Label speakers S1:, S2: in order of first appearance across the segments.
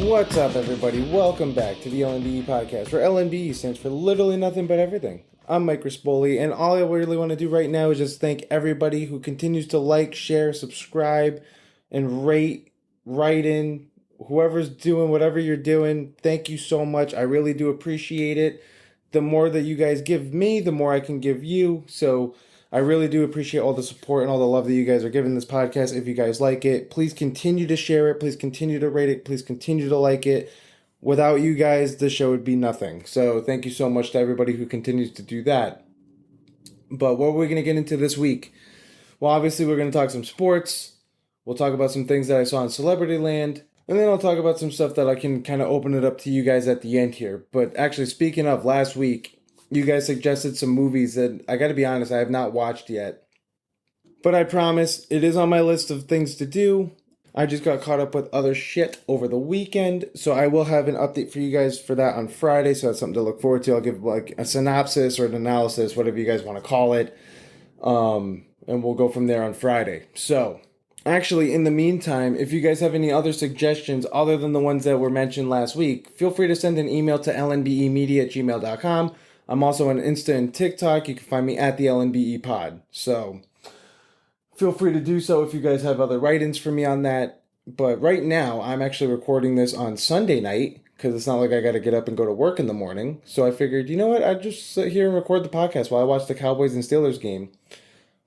S1: What's up, everybody? Welcome back to the LNBE Podcast, where LNBE stands for literally nothing but everything. I'm Mike Rispoli, and all I really want to do right now is just thank everybody who continues to like, share, subscribe, and write in. Whoever's doing whatever you're doing, thank you so much. I really do appreciate it. The more that you guys give me, the more I can give you. So I really do appreciate all the support and all the love that you guys are giving this podcast. If you guys like it, please continue to share it. Please continue to rate it. Please continue to like it. Without you guys, the show would be nothing. So thank you so much to everybody who continues to do that. But what are we going to get into this week? Well, obviously, we're going to talk some sports. We'll talk about some things that I saw in Celebrity Land. And then I'll talk about some stuff that I can kind of open it up to you guys at the end here. But actually, speaking of last week, you guys suggested some movies that, I got to be honest, I have not watched yet. But I promise, it is on my list of things to do. I just got caught up with other shit over the weekend. So I will have an update for you guys for that on Friday. So that's something to look forward to. I'll give like a synopsis or an analysis, whatever you guys want to call it. And we'll go from there on Friday. So actually, in the meantime, if you guys have any other suggestions other than the ones that were mentioned last week, feel free to send an email to lnbemedia@gmail.com. I'm also on Insta and TikTok. You can find me at the LNBE Pod. So feel free to do so if you guys have other write-ins for me on that. But right now, I'm actually recording this on Sunday night because it's not like I got to get up and go to work in the morning. So I figured, you know what? I'd just sit here and record the podcast while I watch the Cowboys and Steelers game.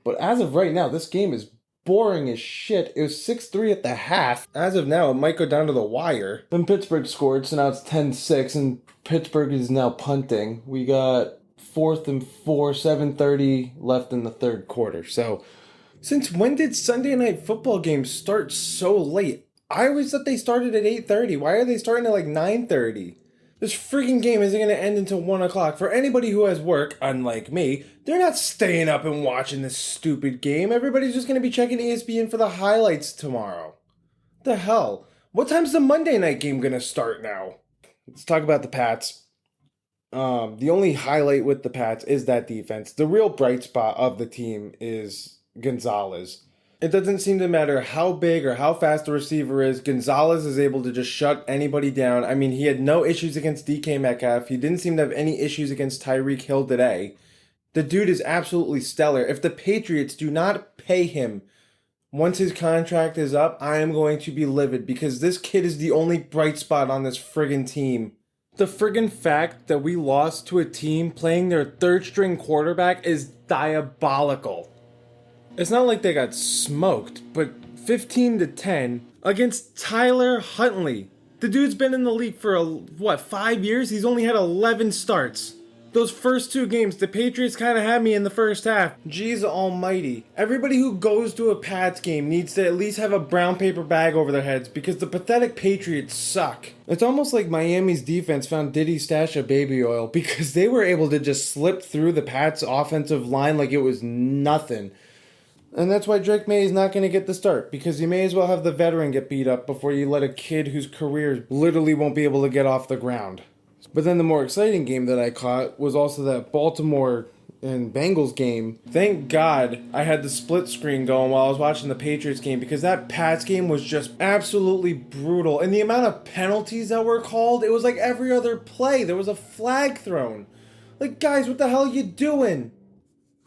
S1: But as of right now, this game is boring as shit. It was 6-3 at the half. As of now, it might go down to the wire. Then Pittsburgh scored, so now it's 10-6, and Pittsburgh is now punting. We got 4th and 4, 7:30 left in the third quarter. So, since when did Sunday Night Football games start so late? I always thought they started at 8:30. Why are they starting at like 9:30? This freaking game isn't going to end until 1 o'clock. For anybody who has work, unlike me, they're not staying up and watching this stupid game. Everybody's just going to be checking ESPN for the highlights tomorrow. What the hell? What time's the Monday night game going to start now? Let's talk about the Pats. The only highlight with the Pats is that defense. The real bright spot of the team is Gonzalez. It doesn't seem to matter how big or how fast the receiver is. Gonzalez is able to just shut anybody down. I mean, he had no issues against DK Metcalf. He didn't seem to have any issues against Tyreek Hill today. The dude is absolutely stellar. If the Patriots do not pay him once his contract is up, I am going to be livid because this kid is the only bright spot on this friggin' team. The friggin' fact that we lost to a team playing their third string quarterback is diabolical. It's not like they got smoked, but 15-10 against Tyler Huntley. The dude's been in the league for, 5 years? He's only had 11 starts. Those first two games, the Patriots kind of had me in the first half. Jeez almighty. Everybody who goes to a Pats game needs to at least have a brown paper bag over their heads because the pathetic Patriots suck. It's almost like Miami's defense found Diddy's stash of baby oil because they were able to just slip through the Pats' offensive line like it was nothing. And that's why Drake May is not going to get the start, because you may as well have the veteran get beat up before you let a kid whose career literally won't be able to get off the ground. But then the more exciting game that I caught was also that Baltimore and Bengals game. Thank God I had the split screen going while I was watching the Patriots game, because that Pats game was just absolutely brutal. And the amount of penalties that were called, it was like every other play. There was a flag thrown. Like, guys, what the hell are you doing?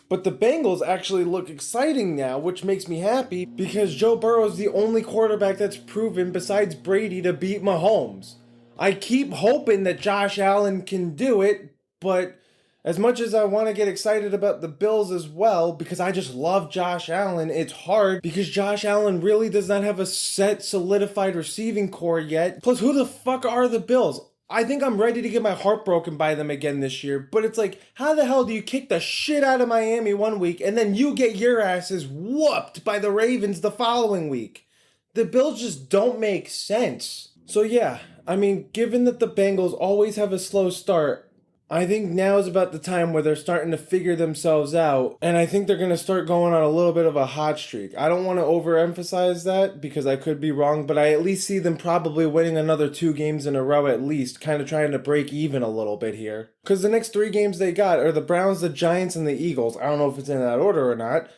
S1: But the Bengals actually look exciting now, which makes me happy because Joe Burrow is the only quarterback that's proven besides Brady to beat Mahomes. I keep hoping that Josh Allen can do it, but as much as I want to get excited about the Bills as well, because I just love Josh Allen, it's hard because Josh Allen really does not have a set, solidified receiving core yet. Plus, who the fuck are the Bills? I think I'm ready to get my heart broken by them again this year, but it's like, how the hell do you kick the shit out of Miami one week and then you get your asses whooped by the Ravens the following week? The Bills just don't make sense. So yeah, I mean, given that the Bengals always have a slow start, I think now is about the time where they're starting to figure themselves out, and I think they're going to start going on a little bit of a hot streak. I don't want to overemphasize that because I could be wrong, but I at least see them probably winning another 2 games in a row at least, kind of trying to break even a little bit here. Because the next 3 games they got are the Browns, the Giants, and the Eagles. I don't know if it's in that order or not.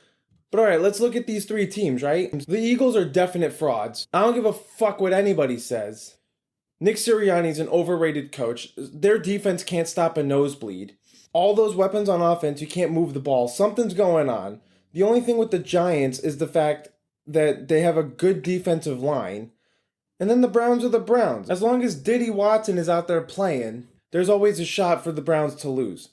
S1: But alright, let's look at these 3 teams, right? The Eagles are definite frauds. I don't give a fuck what anybody says. Nick Sirianni's an overrated coach. Their defense can't stop a nosebleed. All those weapons on offense, you can't move the ball. Something's going on. The only thing with the Giants is the fact that they have a good defensive line. And then the Browns are the Browns. As long as Diddy Watson is out there playing, there's always a shot for the Browns to lose.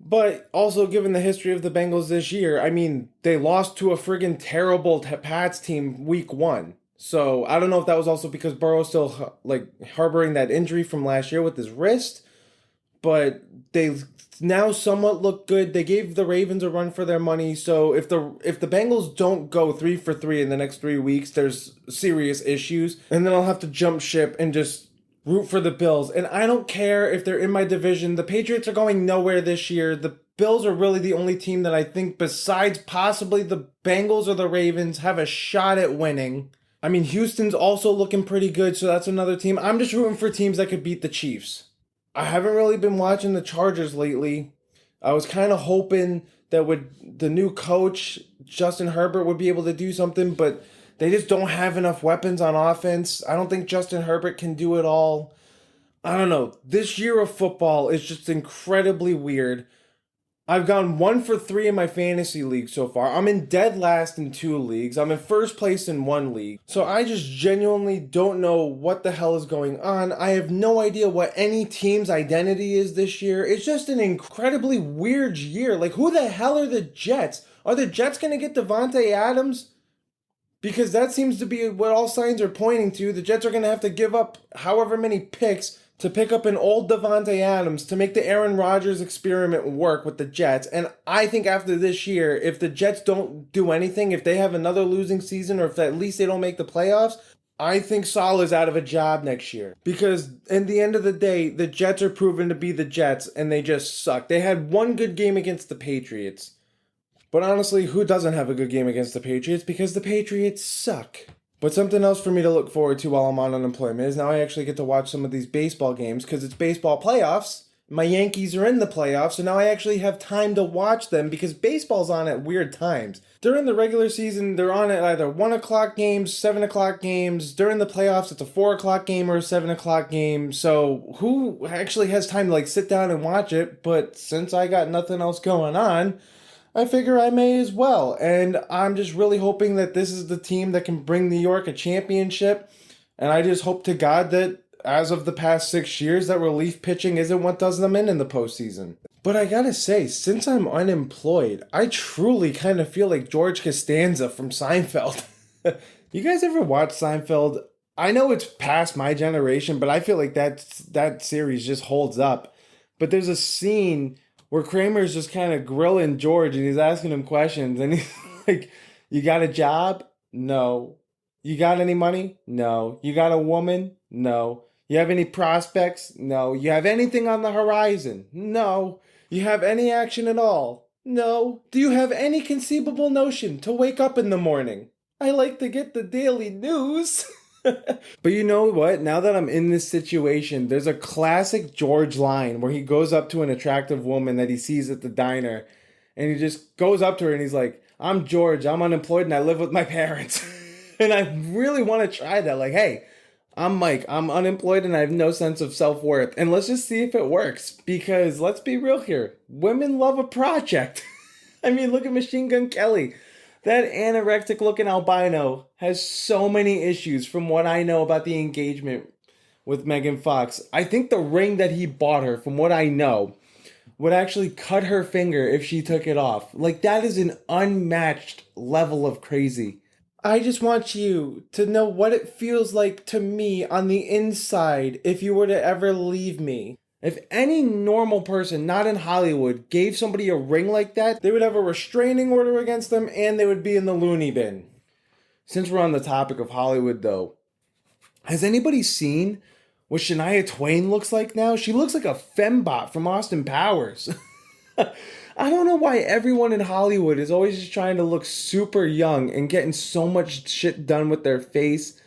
S1: But also given the history of the Bengals this year, I mean, they lost to a friggin' terrible Pats team week 1. So I don't know if that was also because Burrow's still harboring that injury from last year with his wrist, but they now somewhat look good. They gave the Ravens a run for their money. So if the Bengals don't go 3 for 3 in the next 3 weeks, there's serious issues, and then I'll have to jump ship and just root for the Bills. And I don't care if they're in my division. The Patriots are going nowhere this year. The Bills are really the only team that I think, besides possibly the Bengals or the Ravens, have a shot at winning. I mean, Houston's also looking pretty good, so that's another team. I'm just rooting for teams that could beat the Chiefs. I haven't really been watching the Chargers lately. I was kind of hoping that with the new coach, Justin Herbert, would be able to do something, but they just don't have enough weapons on offense. I don't think Justin Herbert can do it all. I don't know. This year of football is just incredibly weird. I've gone 1 for 3 in my fantasy league so far. I'm in dead last in 2 leagues. I'm in first place in 1 league. So I just genuinely don't know what the hell is going on. I have no idea what any team's identity is this year. It's just an incredibly weird year. Like, who the hell are the Jets? Are the Jets going to get Devontae Adams? Because that seems to be what all signs are pointing to. The Jets are going to have to give up however many picks to pick up an old Devontae Adams to make the Aaron Rodgers experiment work with the Jets. And I think after this year, if the Jets don't do anything, if they have another losing season, or if at least they don't make the playoffs, I think Saleh's out of a job next year. Because in the end of the day, the Jets are proven to be the Jets, and they just suck. They had 1 good game against the Patriots. But honestly, who doesn't have a good game against the Patriots? Because the Patriots suck. But something else for me to look forward to while I'm on unemployment is now I actually get to watch some of these baseball games because it's baseball playoffs. My Yankees are in the playoffs, so now I actually have time to watch them because baseball's on at weird times. During the regular season, they're on at either 1 o'clock games, 7 o'clock games. During the playoffs, it's a 4 o'clock game or a 7 o'clock game. So who actually has time to sit down and watch it? But since I got nothing else going on, I figure I may as well. And I'm just really hoping that this is the team that can bring New York a championship. And I just hope to God that as of the past 6 years, that relief pitching isn't what does them in the postseason. But I gotta say, since I'm unemployed, I truly kind of feel like George Costanza from Seinfeld. You guys ever watch Seinfeld? I know it's past my generation, but I feel like that series just holds up. But there's a scene where Kramer's just kind of grilling George and he's asking him questions and he's like, you got a job? No. You got any money? No. You got a woman? No. You have any prospects? No. You have anything on the horizon? No. You have any action at all? No. Do you have any conceivable notion to wake up in the morning? I like to get the daily news. But you know what? Now that I'm in this situation, there's a classic George line where he goes up to an attractive woman that he sees at the diner and he just goes up to her and he's like, I'm George, I'm unemployed and I live with my parents. And I really want to try that. Like, hey, I'm Mike, I'm unemployed and I have no sense of self-worth. And let's just see if it works. Because let's be real here, women love a project. I mean, look at Machine Gun Kelly. That anorexic looking albino has so many issues from what I know about the engagement with Megan Fox. I think the ring that he bought her, from what I know, would actually cut her finger if she took it off. Like, that is an unmatched level of crazy. I just want you to know what it feels like to me on the inside if you were to ever leave me. If any normal person not in Hollywood gave somebody a ring like that, they would have a restraining order against them and they would be in the loony bin. Since we're on the topic of Hollywood though, has anybody seen what Shania Twain looks like now? She looks like a fembot from Austin Powers. I don't know why everyone in Hollywood is always just trying to look super young and getting so much shit done with their face.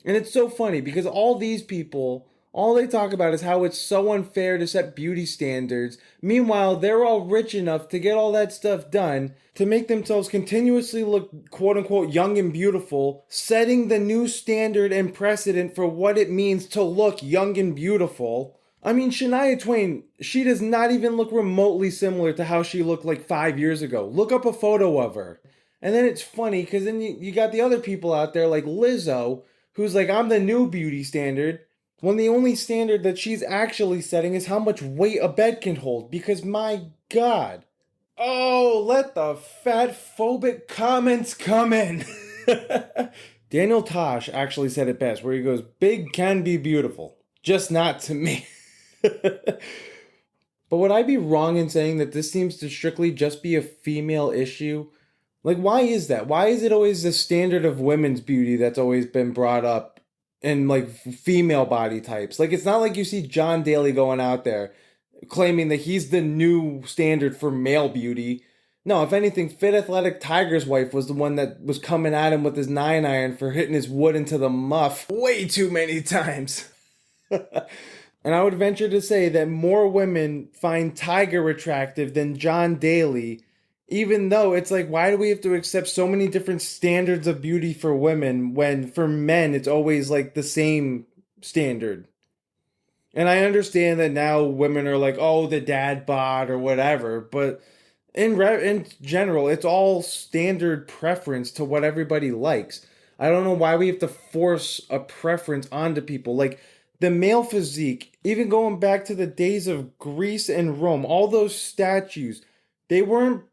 S1: And it's so funny because all these people All they talk about is how it's so unfair to set beauty standards. Meanwhile, they're all rich enough to get all that stuff done to make themselves continuously look quote unquote young and beautiful, setting the new standard and precedent for what it means to look young and beautiful. I mean, Shania Twain, she does not even look remotely similar to how she looked like 5 years ago. Look up a photo of her. And then it's funny because then you got the other people out there like Lizzo, who's like, I'm the new beauty standard. When the only standard that she's actually setting is how much weight a bed can hold. Because my God. Oh, let the fat phobic comments come in. Daniel Tosh actually said it best, where he goes, big can be beautiful, just not to me. But would I be wrong in saying that this seems to strictly just be a female issue? Like, why is that? Why is it always the standard of women's beauty that's always been brought up in, like, female body types? Like, it's not like you see John Daly going out there claiming that he's the new standard for male beauty. No, if anything, Fit Athletic Tiger's wife was the one that was coming at him with his 9-iron for hitting his wood into the muff way too many times. And I would venture to say that more women find Tiger attractive than John Daly, even though it's like, why do we have to accept so many different standards of beauty for women when for men it's always like the same standard? And I understand that now women are like, oh, the dad bod or whatever, but in general, it's all standard preference to what everybody likes. I don't know why we have to force a preference onto people. Like, the male physique, even going back to the days of Greece and Rome, all those statues, they weren't,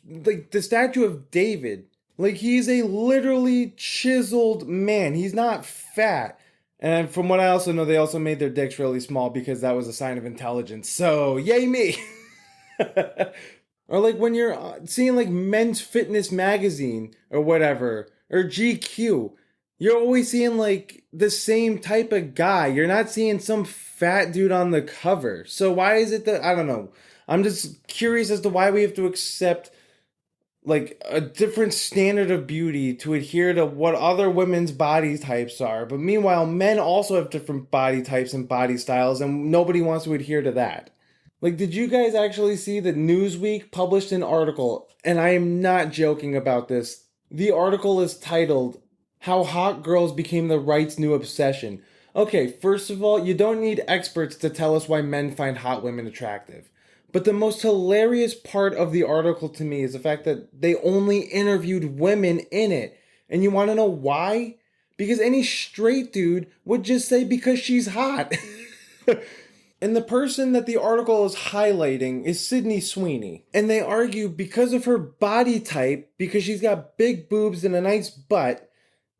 S1: like, the statue of David, like, he's a literally chiseled man. He's not fat. And from what I also know, they also made their dicks really small because that was a sign of intelligence. So, yay me! Or like when you're seeing like Men's Fitness magazine or whatever, or GQ, you're always seeing like the same type of guy. You're not seeing some fat dude on the cover. So why is it that, I don't know. I'm just curious as to why we have to accept like a different standard of beauty to adhere to what other women's body types are. But meanwhile, men also have different body types and body styles, and nobody wants to adhere to that. Like, did you guys actually see that Newsweek published an article? And I am not joking about this. The article is titled, How Hot Girls Became the Right's New Obsession. Okay, first of all, you don't need experts to tell us why men find hot women attractive. But the most hilarious part of the article to me is the fact that they only interviewed women in it. And you want to know why? Because any straight dude would just say because she's hot. And the person that the article is highlighting is Sydney Sweeney. And they argue because of her body type, because she's got big boobs and a nice butt,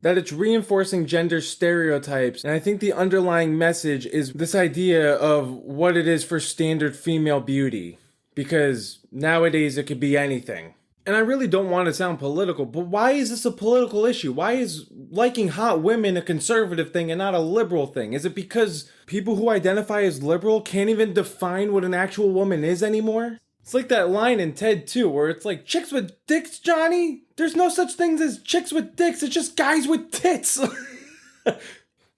S1: that it's reinforcing gender stereotypes. And I think the underlying message is this idea of what it is for standard female beauty. Because nowadays it could be anything. And I really don't want to sound political, but why is this a political issue? Why is liking hot women a conservative thing and not a liberal thing? Is it because people who identify as liberal can't even define what an actual woman is anymore? It's like that line in Ted 2 where it's like, chicks with dicks, Johnny? There's no such things as chicks with dicks, it's just guys with tits.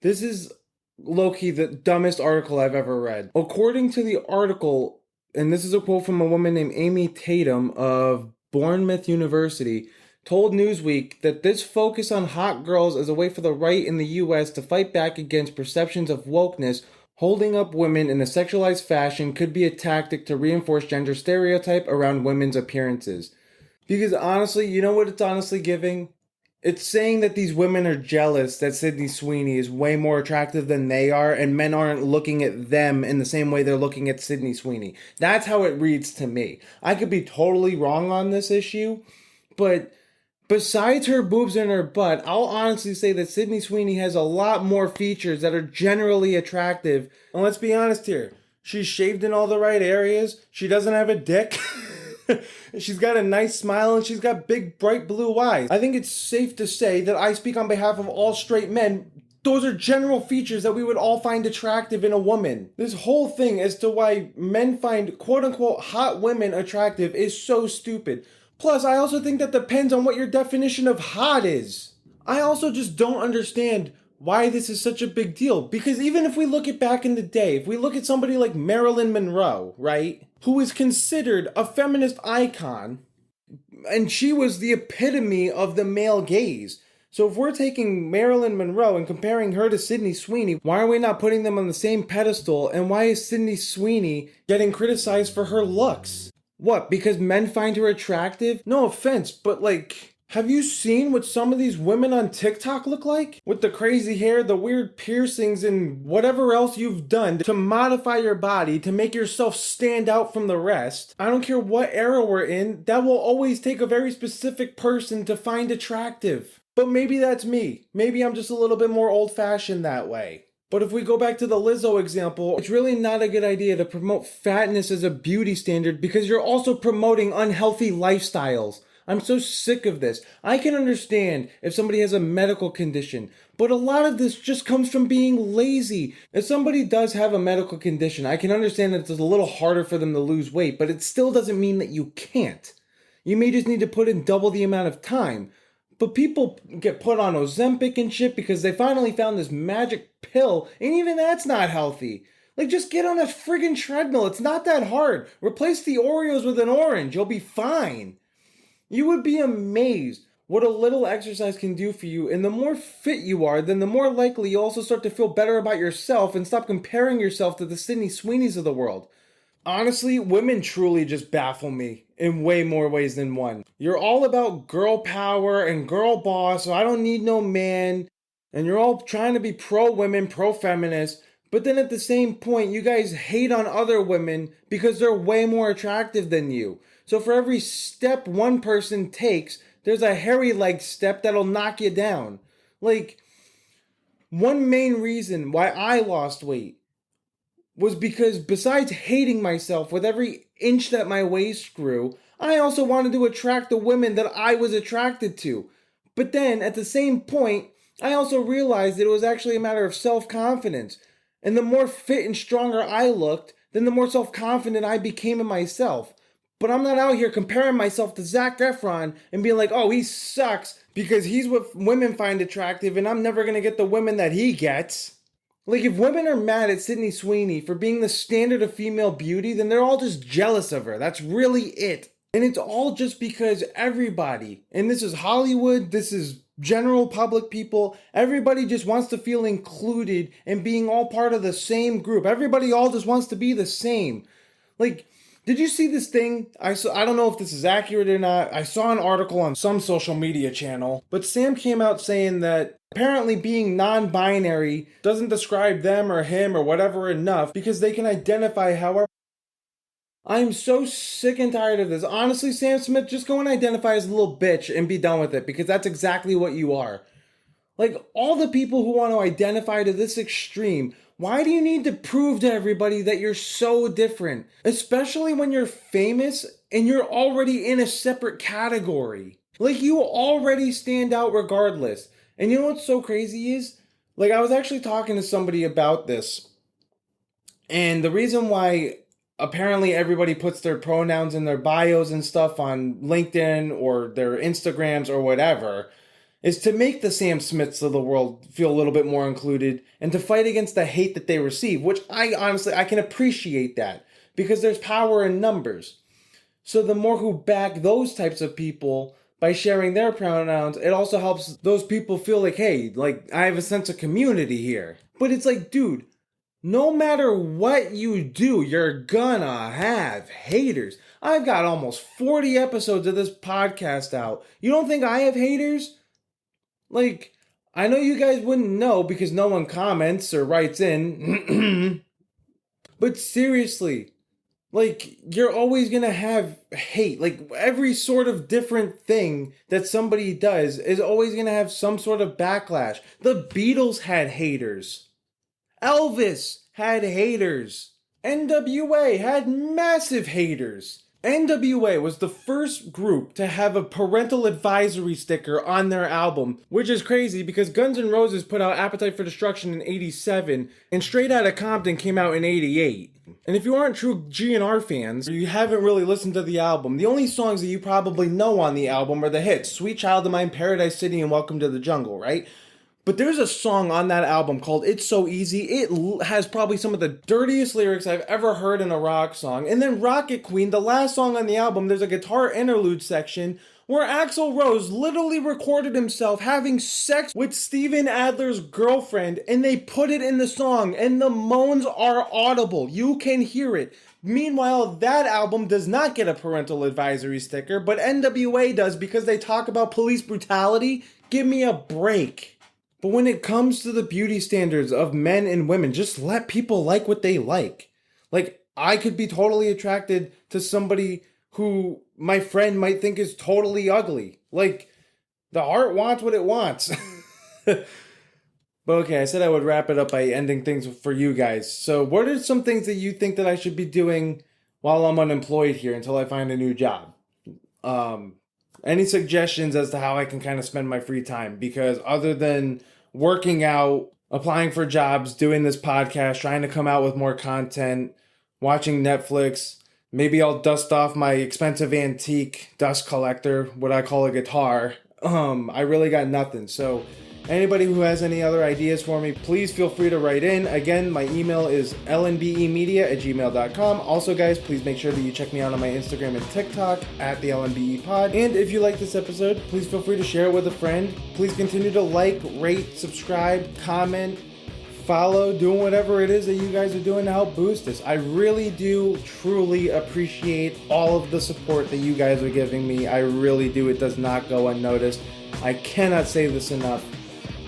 S1: This is low-key the dumbest article I've ever read. According to the article, and this is a quote from a woman named Amy Tatum of Bournemouth University, told Newsweek that this focus on hot girls is a way for the right in the US to fight back against perceptions of wokeness. Holding up women in a sexualized fashion could be a tactic to reinforce gender stereotype around women's appearances. Because honestly, you know what it's honestly giving? It's saying that these women are jealous that Sydney Sweeney is way more attractive than they are, and men aren't looking at them in the same way they're looking at Sydney Sweeney. That's how it reads to me. I could be totally wrong on this issue, but besides her boobs and her butt, I'll honestly say that Sydney Sweeney has a lot more features that are generally attractive. And let's be honest here, she's shaved in all the right areas, she doesn't have a dick. She's got a nice smile and she's got big, bright blue eyes. I think it's safe to say that I speak on behalf of all straight men. Those are general features that we would all find attractive in a woman. This whole thing as to why men find quote-unquote hot women attractive is so stupid. Plus, I also think that depends on what your definition of hot is. I also just don't understand why this is such a big deal. Because even if we look at back in the day, if we look at somebody like Marilyn Monroe, right, who is considered a feminist icon, and she was the epitome of the male gaze. So if we're taking Marilyn Monroe and comparing her to Sydney Sweeney, why are we not putting them on the same pedestal? And why is Sydney Sweeney getting criticized for her looks? What, because men find her attractive? No offense, but like, have you seen what some of these women on TikTok look like? With the crazy hair, the weird piercings, and whatever else you've done to modify your body to make yourself stand out from the rest. I don't care what era we're in, that will always take a very specific person to find attractive. But maybe that's me. Maybe I'm just a little bit more old-fashioned that way. But if we go back to the Lizzo example, it's really not a good idea to promote fatness as a beauty standard because you're also promoting unhealthy lifestyles. I'm so sick of this. I can understand if somebody has a medical condition, but a lot of this just comes from being lazy. If somebody does have a medical condition, I can understand that it's a little harder for them to lose weight, but it still doesn't mean that you can't. You may just need to put in double the amount of time. But people get put on Ozempic and shit because they finally found this magic pill, and even that's not healthy. Like, just get on a friggin' treadmill. It's not that hard. Replace the Oreos with an orange. You'll be fine. You would be amazed what a little exercise can do for you, and the more fit you are, then the more likely you also start to feel better about yourself and stop comparing yourself to the Sydney Sweeneys of the world. Honestly, women truly just baffle me in way more ways than one. You're all about girl power and girl boss, so I don't need no man, and you're all trying to be pro-women, pro-feminist, but then at the same point, you guys hate on other women because they're way more attractive than you. So for every step one person takes, there's a hairy leg step that'll knock you down. Like, one main reason why I lost weight was because besides hating myself with every inch that my waist grew, I also wanted to attract the women that I was attracted to. But then, at the same point, I also realized that it was actually a matter of self-confidence. And the more fit and stronger I looked, then the more self-confident I became in myself. But I'm not out here comparing myself to Zac Efron and being like, oh, he sucks because he's what women find attractive and I'm never going to get the women that he gets. Like, if women are mad at Sydney Sweeney for being the standard of female beauty, then they're all just jealous of her. That's really it. And it's all just because everybody, and this is Hollywood, this is general public people, everybody just wants to feel included and being all part of the same group. Everybody all just wants to be the same. Like, did you see this thing? I don't know if this is accurate or not. I saw an article on some social media channel, but Sam came out saying that apparently being non-binary doesn't describe them or him or whatever enough because they can identify however. I'm so sick and tired of this. Honestly, Sam Smith, just go and identify as a little bitch and be done with it because that's exactly what you are. Like, all the people who want to identify to this extreme, why do you need to prove to everybody that you're so different? Especially when you're famous and you're already in a separate category. Like, you already stand out regardless. And you know what's so crazy is? Like, I was actually talking to somebody about this. And the reason why apparently everybody puts their pronouns in their bios and stuff on LinkedIn or their Instagrams or whatever is to make the Sam Smiths of the world feel a little bit more included and to fight against the hate that they receive, which I can appreciate that because there's power in numbers. So the more who back those types of people by sharing their pronouns, it also helps those people feel like, hey, like I have a sense of community here. But it's like, dude, no matter what you do, you're gonna have haters. I've got almost 40 episodes of this podcast out. You don't think I have haters? Like, I know you guys wouldn't know because no one comments or writes in. But seriously, like, you're always gonna have hate. Like, every sort of different thing that somebody does is always gonna have some sort of backlash. The Beatles had haters. Elvis had haters. NWA had massive haters. NWA was the first group to have a parental advisory sticker on their album, which is crazy because Guns N' Roses put out Appetite for Destruction in 87 and Straight Outta Compton came out in 88. And if you aren't true GNR fans, you haven't really listened to the album. The only songs that you probably know on the album are the hits, Sweet Child of Mine, Paradise City, and Welcome to the Jungle, right? But there's a song on that album called It's So Easy. It has probably some of the dirtiest lyrics I've ever heard in a rock song. And then Rocket Queen, the last song on the album, there's a guitar interlude section where Axl Rose literally recorded himself having sex with Steven Adler's girlfriend, and they put it in the song, and the moans are audible. You can hear it. Meanwhile, that album does not get a parental advisory sticker, but NWA does because they talk about police brutality. Give me a break. But when it comes to the beauty standards of men and women, just let people like what they like. Like, I could be totally attracted to somebody who my friend might think is totally ugly. Like, the heart wants what it wants. But okay, I said I would wrap it up by ending things for you guys. So what are some things that you think that I should be doing while I'm unemployed here until I find a new job? Any suggestions as to how I can kind of spend my free time? Because other than working out, applying for jobs, doing this podcast, trying to come out with more content, watching Netflix, maybe I'll dust off my expensive antique dust collector, what I call a guitar. I really got nothing. So anybody who has any other ideas for me, please feel free to write in. Again, my email is lnbemedia@gmail.com. Also, guys, please make sure that you check me out on my Instagram and TikTok at the LNBE Pod. And if you like this episode, please feel free to share it with a friend. Please continue to like, rate, subscribe, comment, follow, doing whatever it is that you guys are doing to help boost this. I really do truly appreciate all of the support that you guys are giving me. I really do. It does not go unnoticed. I cannot say this enough.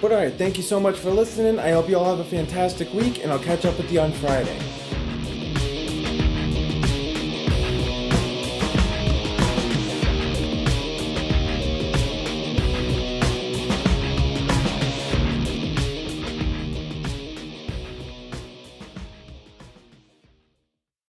S1: But alright, thank you so much for listening. I hope you all have a fantastic week, and I'll catch up with you on Friday.